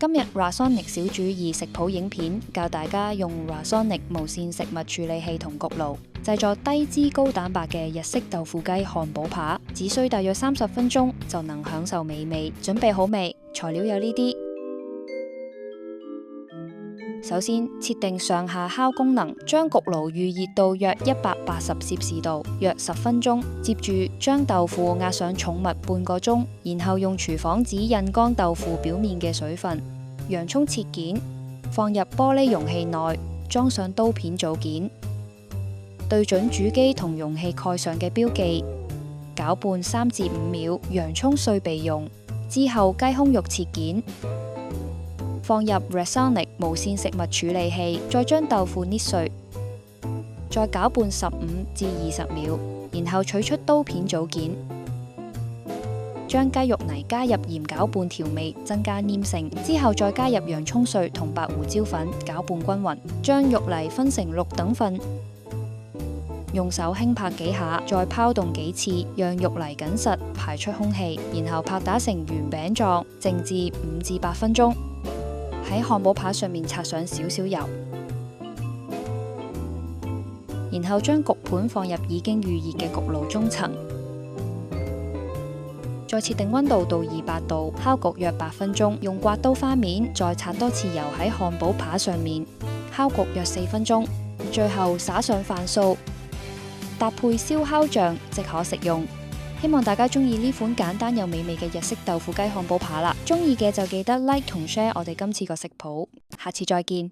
今日 Rasonic 小煮2食譜影片教大家用 Rasonic 無線食物處理器同焗爐製作低脂高蛋白嘅日式豆腐雞漢堡扒，只需大約30分鐘就能享受美味。準備好未？材料有呢啲。首先設定上下烤功能，將焗爐預熱到約180攝氏度，約10分鐘。接住將豆腐壓上重密半個鐘，然後用廚房紙印乾豆腐表面嘅水分。洋蔥切件，放入玻璃容器內，裝上刀片組件。對準主機同容器蓋上嘅標記，攪拌3至5秒，洋蔥碎備用。之後雞胸肉切件。放入 Rasonic 無線食物處理器，再將豆腐捏碎，再攪拌15至20秒，然後取出刀片組件，將雞肉泥加入鹽攪拌調味，增加黏性。之後再加入洋蔥碎同白胡椒粉，攪拌均勻。將肉泥分成6等份，用手輕拍幾下，再拋動幾次，讓肉泥緊實，排出空氣，然後拍打成圓餅狀，靜置5至8分鐘。喺漢堡扒上面擦上少少油，然後將焗盤放入已經預熱嘅焗爐中層，再設定溫度到200度，烤焗約8分鐘。用刮刀翻面，再擦多次油喺漢堡扒上面，烤焗約4分鐘。最後灑上飯素，搭配燒烤醬即可食用。希望大家中意呢款簡單又美味嘅日式豆腐雞漢堡扒啦！中意嘅就記得 like 同 share 我哋今次個食譜，下次再見。